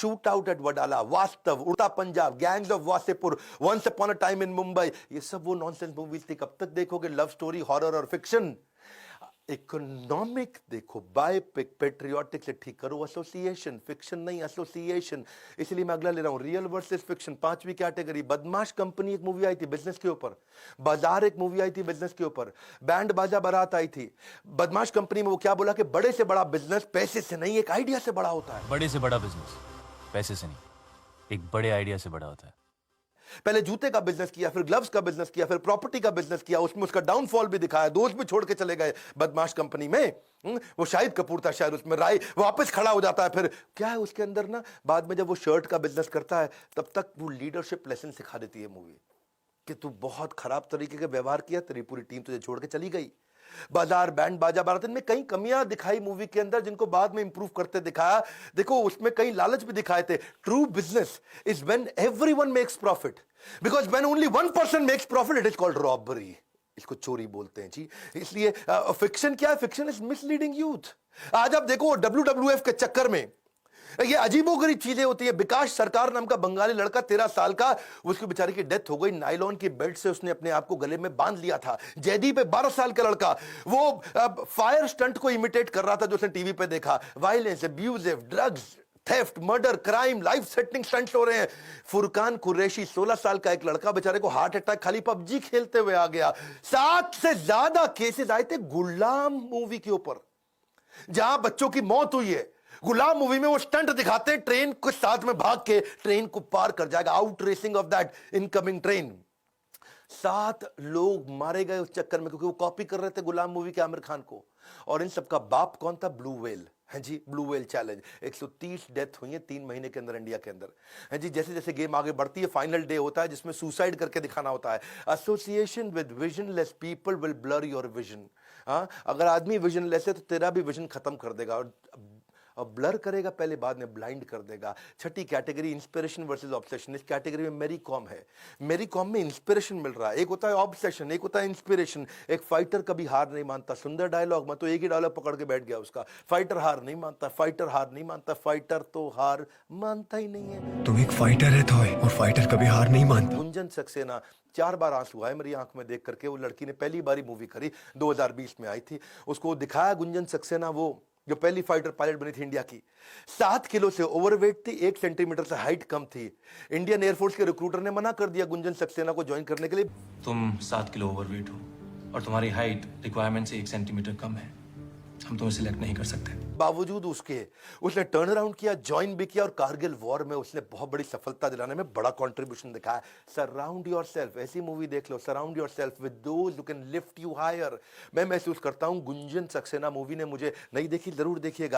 Shoot out at Wadala, Vaastav, Udta Punjab, gangs of Wasseypur, once upon a time in Mumbai, ये सब वो nonsense movies थी। कब तक देखोगे लव स्टोरी, हॉरर और फिक्शन? इकोनॉमिक देखो, बायोपिक, पेट्रियोटिक से ठीक करो एसोसिएशन, फिक्शन नहीं एसोसिएशन। इसलिए मैं अगला ले रहा हूं, रियल वर्सेस फिक्शन, पांचवी कैटेगरी। बदमाश कंपनी एक मूवी आई थी बिजनेस के ऊपर, बाजार एक मूवी आई थी बिजनेस के ऊपर, बैंड बाजा बारात आई थी। बदमाश कंपनी में वो क्या बोला कि बड़े से बड़ा बिजनेस पैसे से नहीं एक आइडिया से बड़ा होता है। बड़े से बड़ा बिजनेस पैसे से नहीं, एक बड़े आइडिया से बड़ा होता है। पहले जूते का बिजनेस किया, फिर ग्लव्स का बिजनेस किया, फिर प्रॉपर्टी का बिजनेस किया, उसमें उसका डाउनफॉल भी दिखाया, दोस्त भी छोड़ के चले गए बदमाश कंपनी में। वो शाहिद कपूर था शायद उसमें, राय वापस खड़ा हो जाता है। फिर क्या है उसके अंदर ना, बाद में जब वो शर्ट का बिजनेस करता है तब तक वो लीडरशिप लेसन सिखा देती है मूवी, कि तू बहुत खराब तरीके का व्यवहार किया, तेरी पूरी टीम तुझे छोड़ के चली गई। बाजार, बैंड बाजा बारात, में कई कमियां दिखाई मूवी के अंदर जिनको बाद में इंप्रूव करते दिखाया। देखो उसमें कई लालच भी दिखाए थे। True business is when everyone makes profit, because when only one person makes profit it is called robbery. इसको चोरी बोलते हैं जी। इसलिए फिक्शन क्या है? Fiction is misleading youth. आज आप देखो WWF के चक्कर में ये अजीबोगरीब चीजें होती है। विकास सरकार नाम का बंगाली लड़का 13 साल का, उसकी बेचारे की डेथ हो गई, नायलॉन की बेल्ट से उसने अपने आप को गले में बांध लिया था। जयदीप 12 साल का लड़का, वो फायर स्टंट को इमिटेट कर रहा था जो उसने टीवी पे देखा। Violence, abusive, drugs, theft, murder, crime, life setting stunts हो रहे हैं। फुरकान कुरैशी 16 साल का एक लड़का, बेचारे को हार्ट अटैक खाली पबजी खेलते हुए आ गया। 7 से ज्यादा केसेस आए थे गुलाम मूवी के ऊपर, जहां बच्चों की मौत हुई है। गुलाम मूवी में वो स्टंट दिखाते हैं, ट्रेन के साथ में भाग के ट्रेन को पार कर जाएगा, out racing of that incoming train. 7 लोग मारे गए उस चक्कर में, क्योंकि वो कॉपी कर रहे थे गुलाम मूवी के आमिर खान को। और इन सबका बाप कौन था? ब्लू व्हेल है जी, ब्लू व्हेल चैलेंज। 130 डेथ हुई है 3 महीने के अंदर इंडिया के अंदर है जी। जैसे जैसे गेम आगे बढ़ती है, फाइनल डे होता है जिसमें सुसाइड करके दिखाना होता है। Association with visionless people will blur your vision. अगर आदमी विजनलेस है तो तेरा भी विजन खत्म कर देगा, और ब्लर करेगा पहले, बाद में ब्लाइंड कर देगा। छठी कैटेगरी इंस्पिरेशन वर्सेस ऑब्सेशन। इस कैटेगरी में मेरी कॉम है। मेरी कॉम में इंस्पिरेशन मिल रहा है। एक होता है ऑब्सेशन, एक होता है इंस्पिरेशन। एक फाइटर कभी हार नहीं मानता, सुंदर डायलॉग। मैं तो एक ही डायलॉग पकड़ के बैठ गया उसका, फाइटर हार नहीं मानता, फाइटर हार नहीं मानता, फाइटर तो हार मानता ही नहीं है। तुम एक फाइटर है तो है, और फाइटर कभी हार नहीं मानता। गुंजन सक्सेना, 4 बार आंसू आए मेरी आंख में देख करके। वो लड़की ने पहली बारी मूवी करी, 2020 में आई थी। उसको दिखाया गुंजन सक्सेना, वो जो पहली फाइटर पायलट बनी थी इंडिया की। 7 किलो से ओवरवेट थी, 1 सेंटीमीटर से हाइट कम थी। इंडियन एयरफोर्स के रिक्रूटर ने मना कर दिया गुंजन सक्सेना को ज्वाइन करने के लिए। तुम 7 किलो ओवरवेट हो और तुम्हारी हाइट रिक्वायरमेंट से 1 सेंटीमीटर कम है, हम तुम्हें सिलेक्ट नहीं कर सकते। बावजूद उसके उसने टर्न अराउंड किया, ज्वाइन भी किया, और कारगिल वॉर में उसने बहुत बड़ी सफलता दिलाने में बड़ा कंट्रीब्यूशन दिखाया। सराउंड योरसेल्फ, ऐसी मूवी देख लो, surround yourself with those who can lift you higher. मैं महसूस करता हूं गुंजन सक्सेना मूवी ने मुझे, नहीं देखी जरूर देखिएगा।